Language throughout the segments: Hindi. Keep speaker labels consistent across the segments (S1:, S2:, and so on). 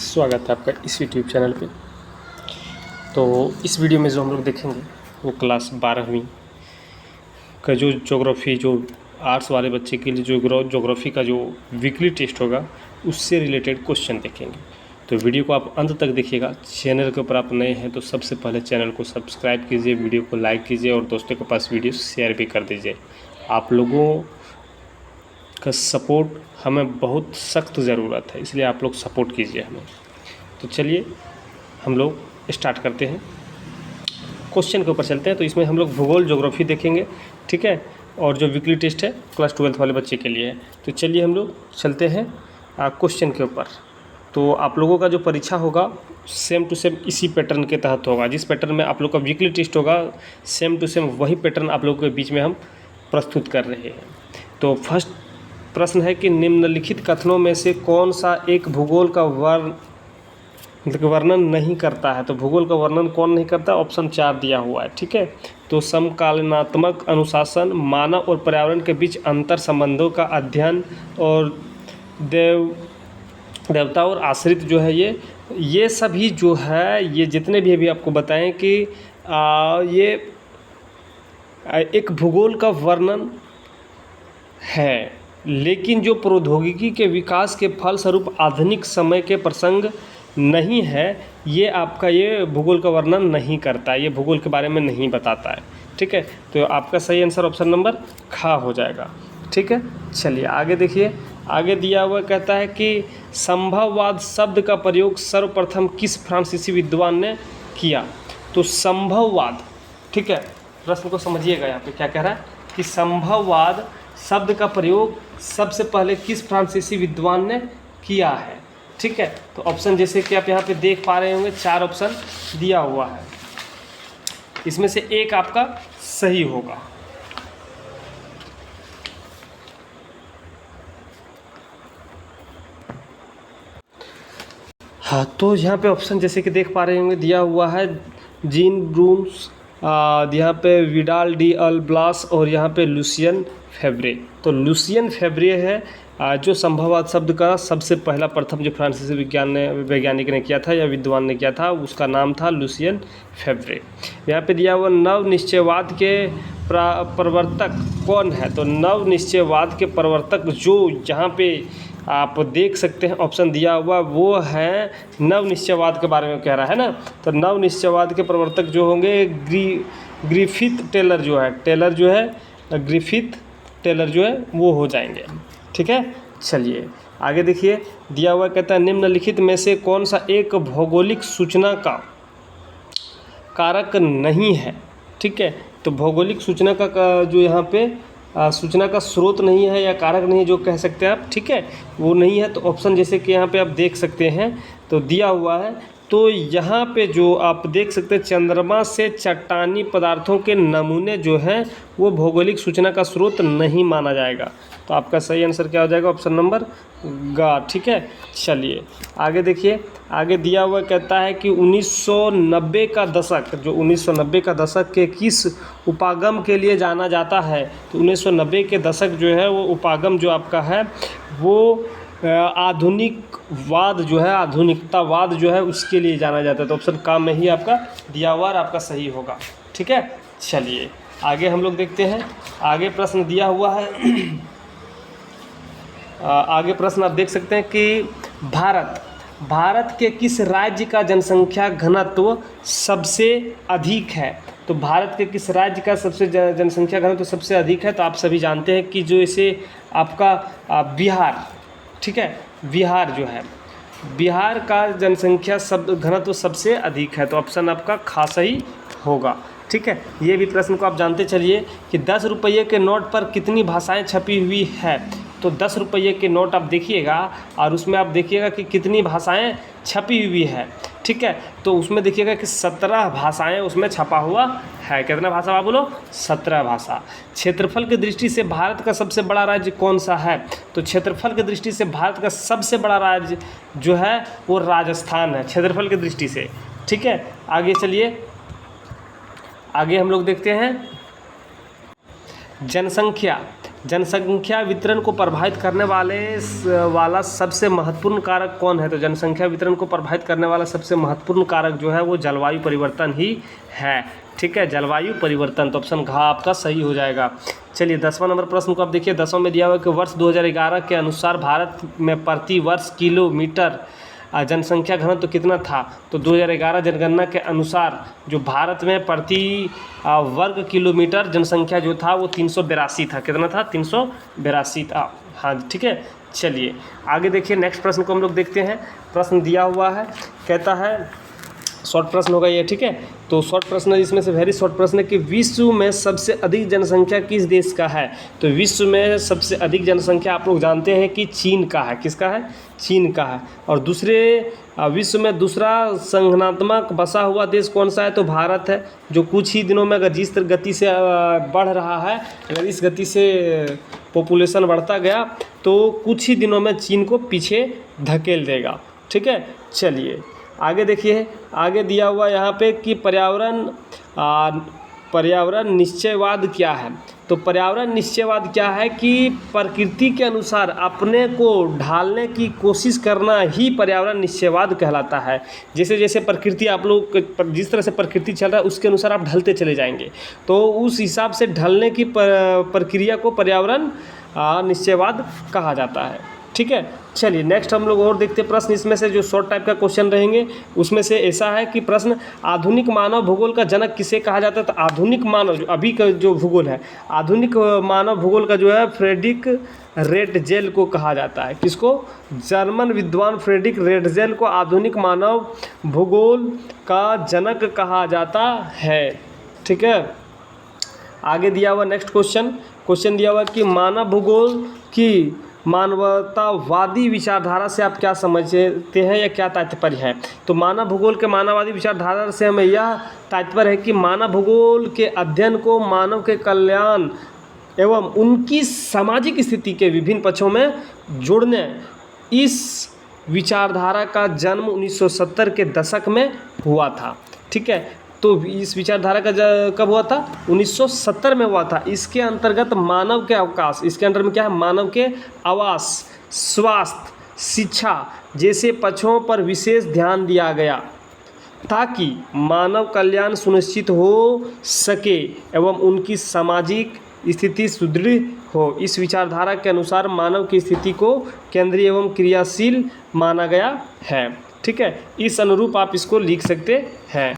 S1: स्वागत है आपका इस यूट्यूब चैनल पे। तो इस वीडियो में जो हम लोग देखेंगे वो क्लास 12वीं का जो ज्योग्राफी, जो आर्ट्स वाले बच्चे के लिए जो ज्योग्राफी का जो वीकली टेस्ट होगा उससे रिलेटेड क्वेश्चन देखेंगे। तो वीडियो को आप अंत तक देखिएगा। चैनल के ऊपर आप नए हैं तो सबसे पहले चैनल को सब्सक्राइब कीजिए, वीडियो को लाइक कीजिए और दोस्तों के पास वीडियो शेयर भी कर दीजिए। आप लोगों का सपोर्ट हमें बहुत सख्त ज़रूरत है, इसलिए आप लोग सपोर्ट कीजिए हमें। तो चलिए हम लोग स्टार्ट करते हैं, क्वेश्चन के ऊपर चलते हैं। तो इसमें हम लोग भूगोल ज्योग्राफी देखेंगे, ठीक है, और जो वीकली टेस्ट है क्लास 12th वाले बच्चे के लिए है। तो चलिए हम लोग चलते हैं क्वेश्चन के ऊपर। तो आप लोगों का जो परीक्षा होगा सेम टू सेम इसी पैटर्न के तहत होगा। जिस पैटर्न में आप लोग का वीकली टेस्ट होगा सेम टू सेम वही पैटर्न आप लोगों के बीच में हम प्रस्तुत कर रहे हैं। तो फर्स्ट प्रश्न है कि निम्नलिखित कथनों में से कौन सा एक भूगोल का वर्णन नहीं करता है। तो भूगोल का वर्णन कौन नहीं करता, ऑप्शन 4 दिया हुआ है, ठीक है। तो समकालीनात्मक अनुशासन, मानव और पर्यावरण के बीच अंतर संबंधों का अध्ययन और देवता और आश्रित जो है ये सभी जो है ये जितने भी अभी आपको बताएं कि ये एक भूगोल का वर्णन है, लेकिन जो प्रौद्योगिकी के विकास के फलस्वरूप आधुनिक समय के प्रसंग नहीं है, ये आपका ये भूगोल का वर्णन नहीं करता है, ये भूगोल के बारे में नहीं बताता है, ठीक है। तो आपका सही आंसर ऑप्शन नंबर ख हो जाएगा, ठीक है। चलिए आगे देखिए, आगे दिया हुआ कहता है कि संभववाद शब्द का प्रयोग सर्वप्रथम किस फ्रांसीसी विद्वान ने किया। तो संभववाद, ठीक है, प्रश्न को समझिएगा। यहाँ पे क्या कह रहा है कि संभववाद शब्द का प्रयोग सबसे पहले किस फ्रांसीसी विद्वान ने किया है, ठीक है। तो ऑप्शन जैसे कि आप यहाँ पे देख पा रहे होंगे 4 ऑप्शन दिया हुआ है, इसमें से एक आपका सही होगा। हाँ, तो यहाँ पे ऑप्शन जैसे कि देख पा रहे होंगे दिया हुआ है जीन ब्रूम्स, यहाँ पे विडाल डी अल ब्लास और यहाँ पे लुसियन फेब्रे। तो लुसियन फेब्रे है जो संभववाद शब्द का सबसे पहला प्रथम जो फ्रांसीसी वैज्ञानिक ने किया था या विद्वान ने किया था, उसका नाम था लुसियन फेब्रे। यहाँ पे दिया हुआ नव निश्चयवाद के प्रवर्तक कौन है। तो नव निश्चयवाद के प्रवर्तक जो यहाँ पे आप देख सकते हैं ऑप्शन दिया हुआ वो है नव निश्चयवाद के बारे में कह रहा है ना। तो नव निश्चयवाद के प्रवर्तक जो होंगे ग्रिफिथ टेलर जो है वो हो जाएंगे, ठीक है। चलिए आगे देखिए, दिया हुआ कहता है निम्नलिखित में से कौन सा एक भौगोलिक सूचना का कारक नहीं है, ठीक है। तो भौगोलिक सूचना का जो यहाँ पे सूचना का स्रोत नहीं है या कारक नहीं जो कह सकते हैं आप, ठीक है, वो नहीं है। तो ऑप्शन जैसे कि यहाँ पे आप देख सकते हैं तो दिया हुआ है, तो यहाँ पे जो आप देख सकते हैं चंद्रमा से चट्टानी पदार्थों के नमूने जो हैं वो भौगोलिक सूचना का स्रोत नहीं माना जाएगा। तो आपका सही आंसर क्या हो जाएगा, ऑप्शन नंबर ग, ठीक है। चलिए आगे देखिए, आगे दिया हुआ कहता है कि 1990 का दशक, जो 1990 का दशक के किस उपागम के लिए जाना जाता है। तो 1990 के दशक जो है वो उपागम जो आपका है वो आधुनिकवाद जो है, आधुनिकतावाद जो है उसके लिए जाना जाता है। तो ऑप्शन का में ही आपका दिया हुआ और आपका सही होगा, ठीक है। चलिए आगे हम लोग देखते हैं, आगे प्रश्न दिया हुआ है आगे प्रश्न आप देख सकते हैं कि भारत के किस राज्य का जनसंख्या घनत्व सबसे अधिक है। तो भारत के किस राज्य का सबसे जनसंख्या घनत्व सबसे अधिक है। तो आप सभी जानते हैं कि जो इसे आपका बिहार, ठीक है, बिहार जो है, बिहार का जनसंख्या घनत्व सबसे अधिक है। तो ऑप्शन आपका खास ही होगा, ठीक है। ये भी प्रश्न को आप जानते चलिए कि 10 रुपये के नोट पर कितनी भाषाएं छपी हुई है। तो 10 रुपये के नोट आप देखिएगा और उसमें आप देखिएगा कि कितनी भाषाएं छपी हुई है, ठीक है। तो उसमें देखिएगा कि 17 भाषाएं उसमें छपा हुआ है। कितना भाषा आप बोलो, 17 भाषा। क्षेत्रफल की दृष्टि से भारत का सबसे बड़ा राज्य कौन सा है। तो क्षेत्रफल की दृष्टि से भारत का सबसे बड़ा राज्य जो है वो राजस्थान है, क्षेत्रफल की दृष्टि से, ठीक है। आगे चलिए, आगे हम लोग देखते हैं जनसंख्या जनसंख्या वितरण को प्रभावित करने वाला सबसे महत्वपूर्ण कारक कौन है? तो जनसंख्या वितरण को प्रभावित करने वाला सबसे महत्वपूर्ण कारक जो है वो जलवायु परिवर्तन ही है। ठीक है, जलवायु परिवर्तन। तो ऑप्शन घ आपका सही हो जाएगा। चलिए 10वां नंबर प्रश्न को आप देखिए। 10वां में दिया हुआ है कि वर्ष 2011 के अनुसार भारत में प्रति वर्ष किलोमीटर जनसंख्या घनत्व कितना था? तो 2011 जनगणना के अनुसार जो भारत में प्रति वर्ग किलोमीटर जनसंख्या जो था वो 382 था। कितना था? 382 था। हाँ ठीक है। चलिए आगे देखिए, नेक्स्ट प्रश्न को हम लोग देखते हैं। प्रश्न दिया हुआ है, कहता है, शॉर्ट प्रश्न होगा ये। ठीक है, तो शॉर्ट प्रश्न इसमें से वेरी शॉर्ट प्रश्न है कि विश्व में सबसे अधिक जनसंख्या किस देश का है? तो विश्व में सबसे अधिक जनसंख्या आप लोग जानते हैं कि चीन का है। किसका है? चीन का है। और दूसरे विश्व में दूसरा संगठनात्मक बसा हुआ देश कौन सा है? तो भारत है, जो कुछ ही दिनों में अगर जिस गति से बढ़ रहा है, अगर इस गति से पॉपुलेशन बढ़ता गया तो कुछ ही दिनों में चीन को पीछे धकेल देगा। ठीक है, चलिए आगे देखिए। आगे दिया हुआ यहाँ पे कि पर्यावरण निश्चयवाद क्या है? तो पर्यावरण निश्चयवाद क्या है कि प्रकृति के अनुसार अपने को ढालने की कोशिश करना ही पर्यावरण निश्चयवाद कहलाता है। जैसे जैसे प्रकृति आप लोग जिस तरह से प्रकृति चल रहा है उसके अनुसार आप ढलते चले जाएंगे, तो उस हिसाब से ढलने की प्रक्रिया को पर्यावरण निश्चयवाद कहा जाता है। ठीक है, चलिए नेक्स्ट हम लोग और देखते हैं प्रश्न। इसमें से जो शॉर्ट टाइप का क्वेश्चन रहेंगे उसमें से ऐसा है कि प्रश्न, आधुनिक मानव भूगोल का जनक किसे कहा जाता है? तो आधुनिक मानव जो अभी का जो भूगोल है, आधुनिक मानव भूगोल का जो है फ्रेडरिक रेटजेल को कहा जाता है। किसको? जर्मन विद्वान फ्रेडरिक रेटजेल को आधुनिक मानव भूगोल का जनक कहा जाता है। ठीक है, आगे दिया हुआ नेक्स्ट क्वेश्चन दिया हुआ कि मानव भूगोल की मानवतावादी विचारधारा से आप क्या समझते हैं या क्या तात्पर्य है? तो मानव भूगोल के मानववादी विचारधारा से हमें यह तात्पर्य है कि मानव भूगोल के अध्ययन को मानव के कल्याण एवं उनकी सामाजिक स्थिति के विभिन्न पक्षों में जोड़ने, इस विचारधारा का जन्म 1970 के दशक में हुआ था। ठीक है, तो इस विचारधारा का कब हुआ था? 1970 में हुआ था। इसके अंतर्गत मानव के अवकाश, इसके अंदर में क्या है? मानव के आवास, स्वास्थ्य, शिक्षा जैसे पक्षों पर विशेष ध्यान दिया गया ताकि मानव कल्याण सुनिश्चित हो सके एवं उनकी सामाजिक स्थिति सुदृढ़ हो। इस विचारधारा के अनुसार मानव की स्थिति को केंद्रीय एवं क्रियाशील माना गया है। ठीक है, इस अनुरूप आप इसको लिख सकते हैं।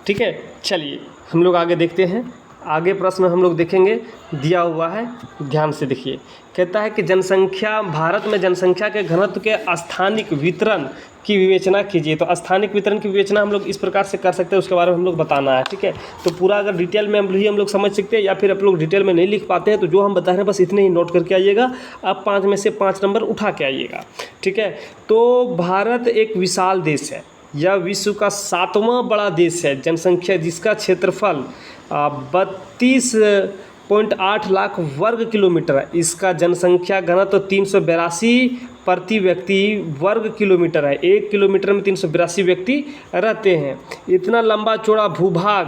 S1: ठीक है, चलिए हम लोग आगे देखते हैं। आगे प्रश्न हम लोग देखेंगे, दिया हुआ है, ध्यान से देखिए। कहता है कि भारत में जनसंख्या के घनत्व के स्थानिक वितरण की विवेचना कीजिए। तो स्थानिक वितरण की विवेचना हम लोग इस प्रकार से कर सकते हैं, उसके बारे में हम लोग बताना है। ठीक है, तो पूरा अगर डिटेल में हम लोग समझ सकते हैं या फिर आप लोग डिटेल में नहीं लिख पाते हैं तो जो हम बता रहे हैं बस इतने ही नोट करके आइएगा। आप 5 में से 5 नंबर उठा के आइएगा। ठीक है, तो भारत एक विशाल देश है, यह विश्व का 7वां बड़ा देश है। जनसंख्या जिसका क्षेत्रफल 32.8 लाख वर्ग किलोमीटर है। इसका जनसंख्या घनत्व 382 प्रति व्यक्ति वर्ग किलोमीटर है। 1 किलोमीटर में 382 व्यक्ति रहते हैं। इतना लंबा चौड़ा भूभाग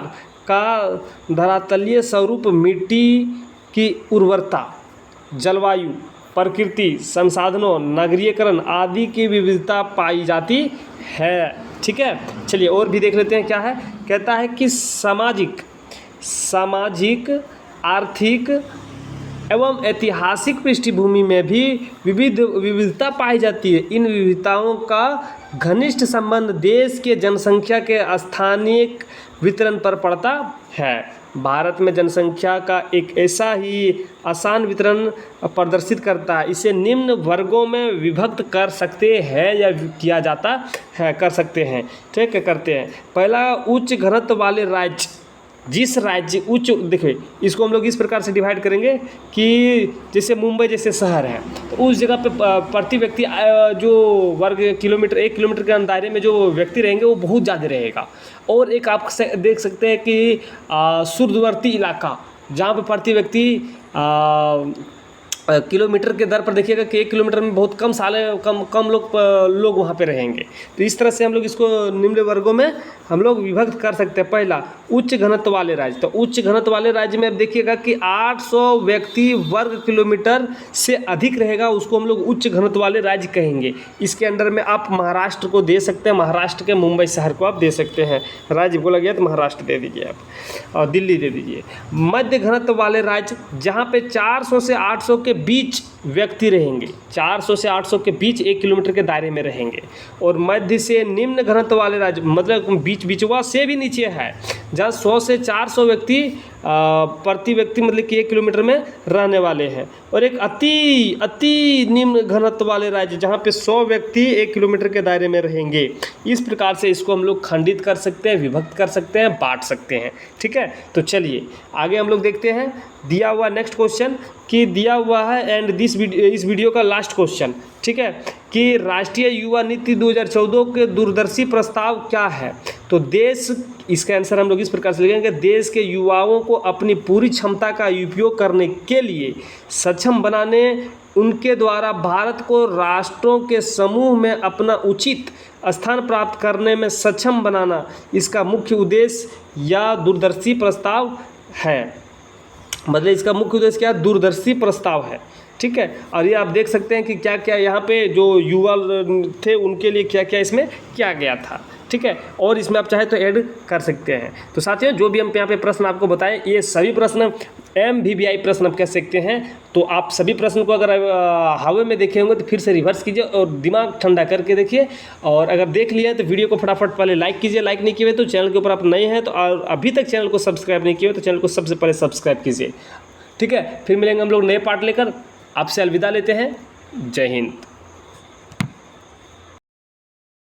S1: का धरातलीय स्वरूप मिट्टी की उर्वरता, जलवायु, प्रकृति संसाधनों, नगरीकरण आदि की विविधता पाई जाती है। ठीक है, चलिए और भी देख लेते हैं क्या है। कहता है कि सामाजिक, आर्थिक एवं ऐतिहासिक पृष्ठभूमि में भी विविधता पाई जाती है। इन विविधताओं का घनिष्ठ संबंध देश के जनसंख्या के स्थानिक वितरण पर पड़ता है। भारत में जनसंख्या का एक ऐसा ही आसान वितरण प्रदर्शित करता है। इसे निम्न वर्गों में विभक्त कर सकते हैं या किया जाता है, कर सकते हैं। ठीक है, करते हैं। पहला, उच्च घनत्व वाले राज्य। जिस राज्य उच्च, देखिए इसको हम लोग इस प्रकार से डिवाइड करेंगे कि जैसे मुंबई जैसे शहर है तो उस जगह पे प्रति व्यक्ति जो वर्ग किलोमीटर 1 किलोमीटर के दायरे में जो व्यक्ति रहेंगे वो बहुत ज़्यादा रहेगा। और एक आप देख सकते हैं कि सुदूरवर्ती इलाका जहाँ पे प्रति व्यक्ति किलोमीटर के दर पर देखिएगा कि 1 किलोमीटर में बहुत कम लोग वहाँ पे रहेंगे। तो इस तरह से हम लोग इसको निम्न वर्गों में हम लोग विभक्त कर सकते हैं। पहला, उच्च घनत्व वाले राज्य। तो उच्च घनत्व वाले राज्य में अब देखिएगा कि 800 व्यक्ति वर्ग किलोमीटर से अधिक रहेगा, उसको हम लोग उच्च घनत्व वाले राज्य कहेंगे। इसके अंडर में आप महाराष्ट्र को दे सकते हैं, महाराष्ट्र के मुंबई शहर को आप दे सकते हैं। राज्य बोला गया तो महाराष्ट्र दे दीजिए आप, और दिल्ली दे दीजिए। मध्य घनत्व वाले राज्य जहाँ पे 400 से 800 के बीच व्यक्ति रहेंगे, 400 से 800 के बीच 1 किलोमीटर के दायरे में रहेंगे। और मध्य से निम्न घनत्व वाले राज्य मतलब बीचवा से भी नीचे है, जहाँ 100 से 400 व्यक्ति प्रति व्यक्ति मतलब कि 1 किलोमीटर में रहने वाले हैं। और एक अति निम्न घनत्व वाले राज्य जहाँ पे 100 व्यक्ति 1 किलोमीटर के दायरे में रहेंगे। इस प्रकार से इसको हम लोग खंडित कर सकते हैं, विभक्त कर सकते हैं, बांट सकते हैं। ठीक है, तो चलिए आगे हम लोग देखते हैं। दिया हुआ नेक्स्ट क्वेश्चन कि दिया हुआ है एंड इस वीडियो का लास्ट क्वेश्चन, ठीक है, कि राष्ट्रीय युवा नीति 2014 के दूरदर्शी प्रस्ताव क्या है। तो देश, इसका आंसर हम लोग इस प्रकार से लिखेंगे, देश के युवाओं को अपनी पूरी क्षमता का उपयोग करने के लिए सक्षम बनाने, उनके द्वारा भारत को राष्ट्रों के समूह में अपना उचित स्थान प्राप्त करने में सक्षम बनाना इसका मुख्य उद्देश्य या दूरदर्शी प्रस्ताव है। मतलब इसका मुख्य उद्देश्य क्या, दूरदर्शी प्रस्ताव है। ठीक है, और ये आप देख सकते हैं कि क्या क्या यहाँ पे जो युवा थे उनके लिए क्या क्या इसमें किया गया था। ठीक है, और इसमें आप चाहे तो ऐड कर सकते हैं। तो साथियों, जो भी हम यहाँ पे प्रश्न आपको बताएं, ये सभी प्रश्न MVVI प्रश्न आप कह सकते हैं। तो आप सभी प्रश्न को अगर हावे में देखे होंगे तो फिर से रिवर्स कीजिए और दिमाग ठंडा करके देखिए। और अगर देख लिए तो वीडियो को फटाफट पहले लाइक कीजिए, लाइक नहीं किए तो चैनल के ऊपर आप नए हैं तो और अभी तक चैनल को सब्सक्राइब नहीं किए तो चैनल को सबसे पहले सब्सक्राइब कीजिए। ठीक है, फिर मिलेंगे हम लोग नए पार्ट लेकर। आपसे अलविदा लेते हैं। जय हिंद।